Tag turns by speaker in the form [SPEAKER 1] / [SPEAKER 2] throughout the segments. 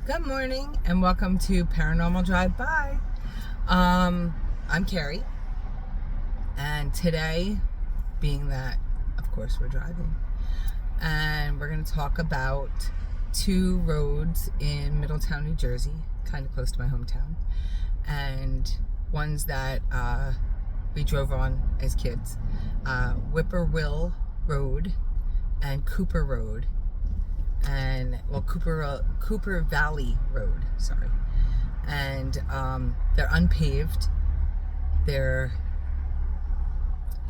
[SPEAKER 1] Good morning and welcome to Paranormal Drive-By. I'm Carrie, and today, being that, of course, we're driving, and we're going to talk about two roads in Middletown, New Jersey, kind of close to my hometown, and ones that we drove on as kids. Whippoorwill Road and Cooper Road. Cooper Valley Road, sorry. And they're unpaved. They're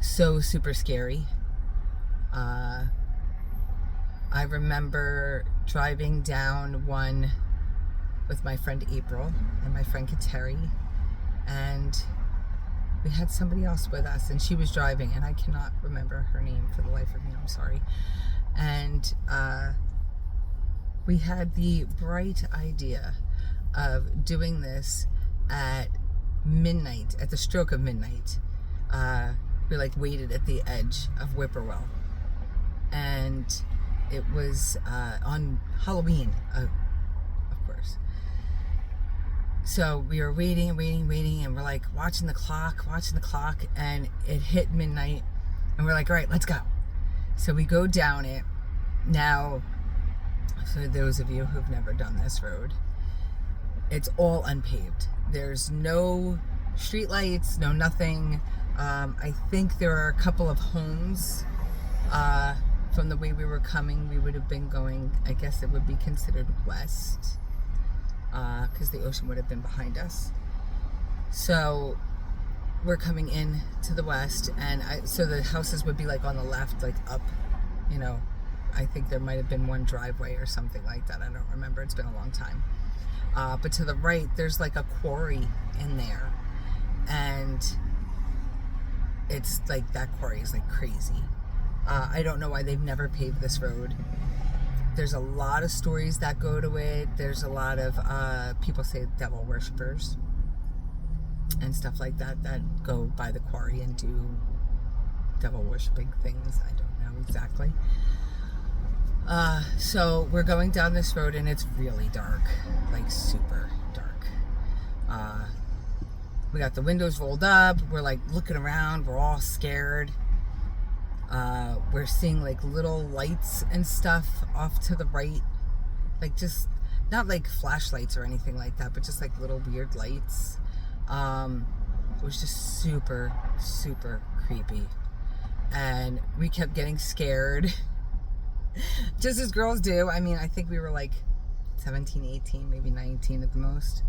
[SPEAKER 1] so super scary. I remember driving down one with my friend April and my friend Kateri, and we had somebody else with us, and she was driving, and I cannot remember her name for the life of me. I'm sorry. And we had the bright idea of doing this at midnight, at the stroke of midnight. We waited at the edge of Whippoorwill, and it was on Halloween, of course. So we were waiting, and we're like watching the clock, and it hit midnight, and we're like, all right, let's go. So we go down it. Now, for those of you who've never done this road, it's all unpaved. There's no street lights, no nothing. I think there are a couple of homes. From the way we were coming, we would have been going, I guess it would be considered west, because the ocean would have been behind us. So we're coming in to the west, and so the houses would be on the left, up, I think there might have been one driveway or something like that. I don't remember. It's been a long time. But to the right, there's a quarry in there. And it's that quarry is crazy. I don't know why they've never paved this road. There's a lot of stories that go to it. There's a lot of people say devil worshippers and stuff like that go by the quarry and do devil worshipping things. I don't know exactly. So we're going down this road, and it's really dark, super dark. We got the windows rolled up. We're looking around. We're all scared. We're seeing little lights and stuff off to the right, just not flashlights or anything like that, but just little weird lights. It was just super, super creepy, and we kept getting scared. Just as girls do. I mean, I think we were 17, 18, maybe 19 at the most.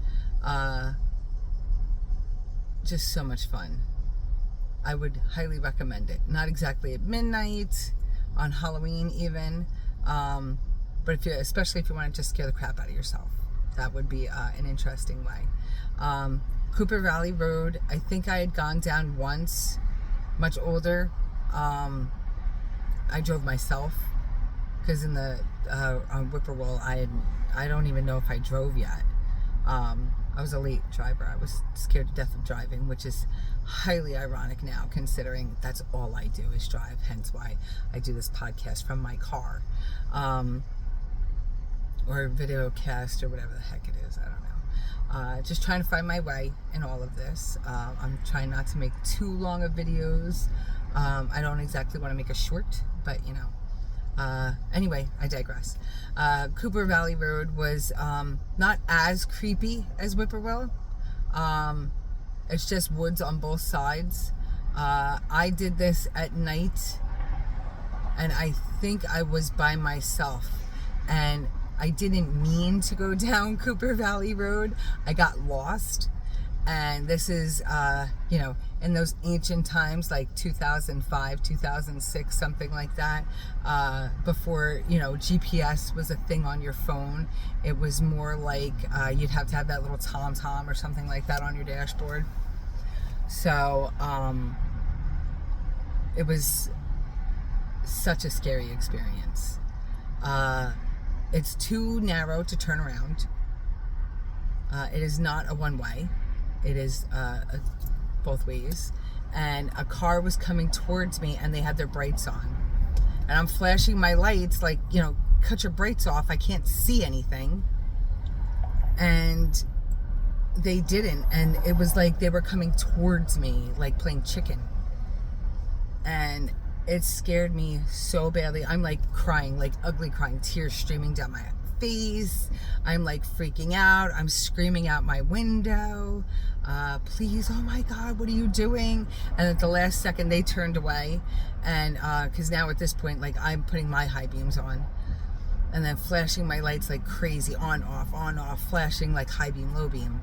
[SPEAKER 1] Just so much fun. I would highly recommend it. Not exactly at midnight, on Halloween even, but especially if you want to just scare the crap out of yourself, that would be an interesting way. Cooper Valley Road, I think I had gone down once, much older. I drove myself. Because in the on Whippoorwill, I don't even know if I drove yet. I was a late driver. I was scared to death of driving, which is highly ironic now, considering that's all I do is drive. Hence why I do this podcast from my car, or video cast, or whatever the heck it is. I don't know. Just trying to find my way in all of this. I'm trying not to make too long of videos. I don't exactly want to make a short, but anyway, I digress. Cooper Valley Road was not as creepy as Whippoorwill. It's just woods on both sides. I did this at night, and I think I was by myself, and I didn't mean to go down Cooper Valley Road. I got lost. And this is, in those ancient times, 2005, 2006, something like that, before, GPS was a thing on your phone. It was more you'd have to have that little TomTom or something like that on your dashboard. So, it was such a scary experience. It's too narrow to turn around. It is not a one-way. It is both ways. And a car was coming towards me, and they had their brights on. And I'm flashing my lights cut your brights off. I can't see anything. And they didn't. And it was like they were coming towards me, like playing chicken. And it scared me so badly. I'm like crying, like ugly crying, tears streaming down my face. I'm like freaking out. I'm screaming out my window. Please, oh my God, what are you doing? And at the last second, they turned away. And because now at this point, like I'm putting my high beams on and then flashing my lights like crazy, on, off, flashing like high beam, low beam.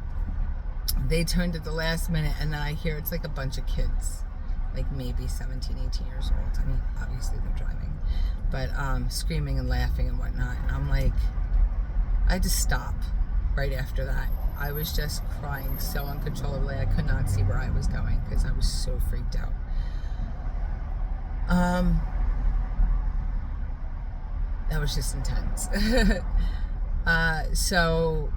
[SPEAKER 1] They turned at the last minute, and then I hear it's like a bunch of kids, like maybe 17, 18 years old. I mean, obviously they're driving, but screaming and laughing and whatnot. And I'm like, I had to stop right after that. I was just crying so uncontrollably. I could not see where I was going because I was so freaked out. That was just intense. So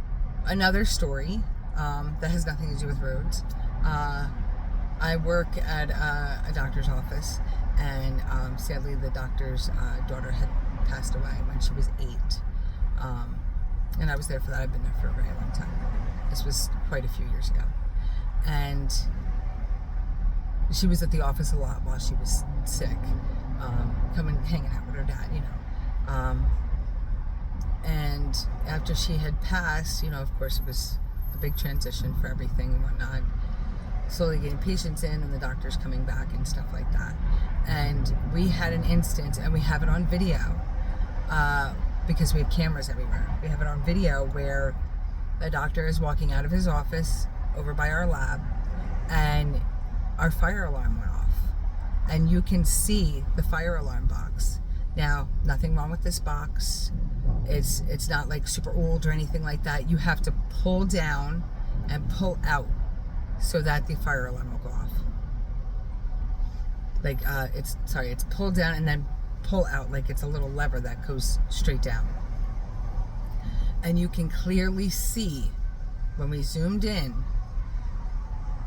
[SPEAKER 1] another story that has nothing to do with roads. I work at a doctor's office, and sadly the doctor's daughter had passed away when she was 8. And I was there for that. I've been there for a very long time. This was quite a few years ago. And she was at the office a lot while she was sick, coming, hanging out with her dad, you know. And after she had passed, you know, of course it was a big transition for everything and whatnot. Slowly getting patients in and the doctors coming back and stuff like that. And we had an instance, and we have it on video, because we have cameras everywhere. We have it on video where a doctor is walking out of his office over by our lab, and our fire alarm went off. And you can see the fire alarm box. Now, nothing wrong with this box. It's not like super old or anything like that. You have to pull down and pull out so that the fire alarm will go off. Like, it's pull down and then pull out, like it's a little lever that goes straight down. And you can clearly see when we zoomed in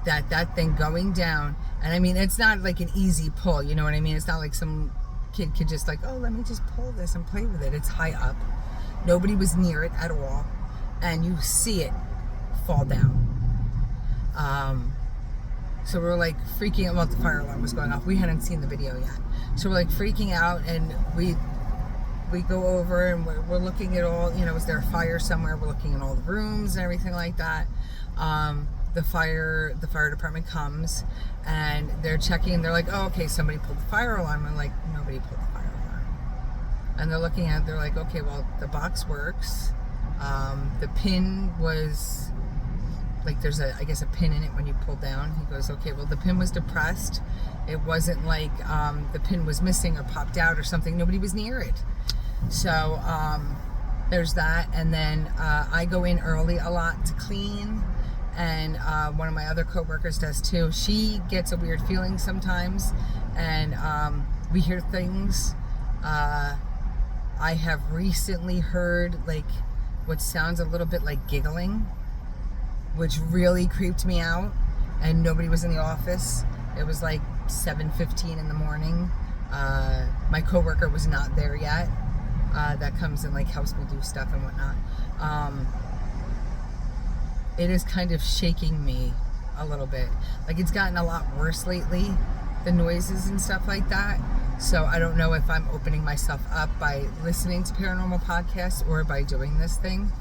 [SPEAKER 1] that thing going down. And I mean, it's not like an easy pull, you know what I mean? It's not like some kid could just like, oh, let me just pull this and play with it. It's high up. Nobody was near it at all. And you see it fall down. So we're like freaking out. Well, the fire alarm was going off. We hadn't seen the video yet. So we're like freaking out, and we go over and we're looking at all, you know, is there a fire somewhere? We're looking in all the rooms and everything like that. The fire department comes and they're checking, and they're like, oh, okay, somebody pulled the fire alarm. I'm like, nobody pulled the fire alarm. And they're looking at it, they're like, okay, well, the box works. The pin was like, there's I guess a pin in it when you pull down. He goes, okay, well, the pin was depressed. It wasn't like the pin was missing or popped out or something. Nobody was near it. So there's that. And then I go in early a lot to clean. And one of my other coworkers does too. She gets a weird feeling sometimes, and we hear things. I have recently heard like what sounds a little bit like giggling, which really creeped me out. And nobody was in the office. It was like 7:15 in the morning. My coworker was not there yet. That comes and like helps me do stuff and whatnot. It is kind of shaking me a little bit. Like, it's gotten a lot worse lately, the noises and stuff like that. So I don't know if I'm opening myself up by listening to paranormal podcasts or by doing this thing.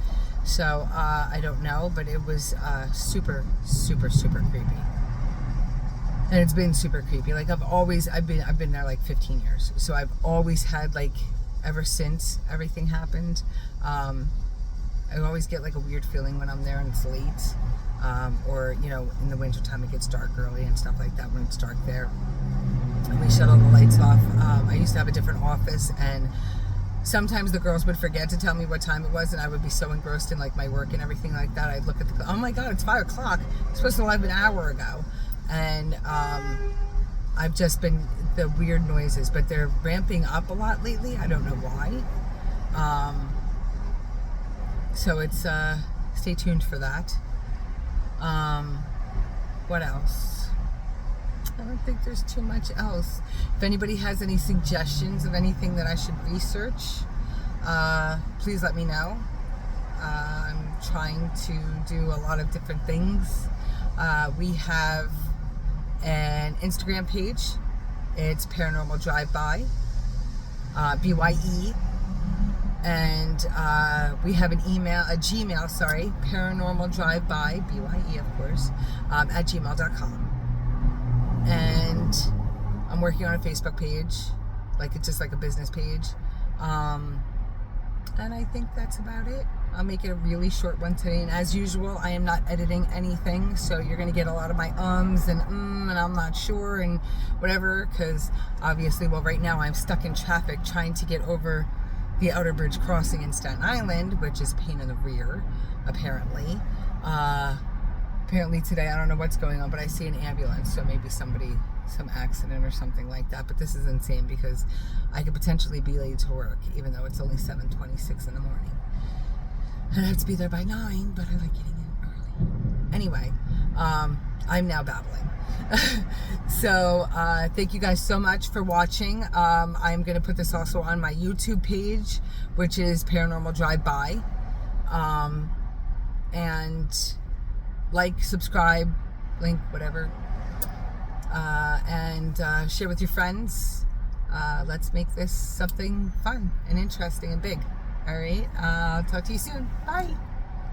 [SPEAKER 1] So I don't know, but it was super, super, super creepy. And it's been super creepy. Like, I've been there like 15 years. So I've always had, like, ever since everything happened, I always get like a weird feeling when I'm there and it's late, or, you know, in the wintertime it gets dark early and stuff like that when it's dark there. And we shut all the lights off. I used to have a different office, and sometimes the girls would forget to tell me what time it was, and I would be so engrossed in like my work and everything like that. I'd look at the, oh my God, it's 5 o'clock. It's supposed to leave an hour ago. And I've just been, the weird noises, but they're ramping up a lot lately. I don't know why. So it's, stay tuned for that. What else? I don't think there's too much else. If anybody has any suggestions of anything that I should research, please let me know. I'm trying trying to do a lot of different things. We have an Instagram page. It's Paranormal Drive-By, BYE. And we have an email, a Gmail, Paranormal Drive-By, BYE of course, at gmail.com. And I'm working on a Facebook page, like it's just like a business page. And I think that's about it. I'll make it a really short one today. And as usual, I am not editing anything. So you're going to get a lot of my ums and and I'm not sure and whatever. Because obviously, well, right now I'm stuck in traffic trying to get over the Outer Bridge crossing in Staten Island, which is a pain in the rear, apparently. Apparently today, I don't know what's going on, but I see an ambulance. So maybe somebody, some accident or something like that. But this is insane because I could potentially be late to work, even though it's only 7:26 in the morning. And I have to be there by 9, but I like getting in early. Anyway, I'm now babbling. So thank you guys so much for watching. I'm going to put this also on my YouTube page, which is Paranormal Drive-By. And like, subscribe, link, whatever. And share with your friends. Let's make this something fun and interesting and big. All right. I'll talk to you soon. Bye.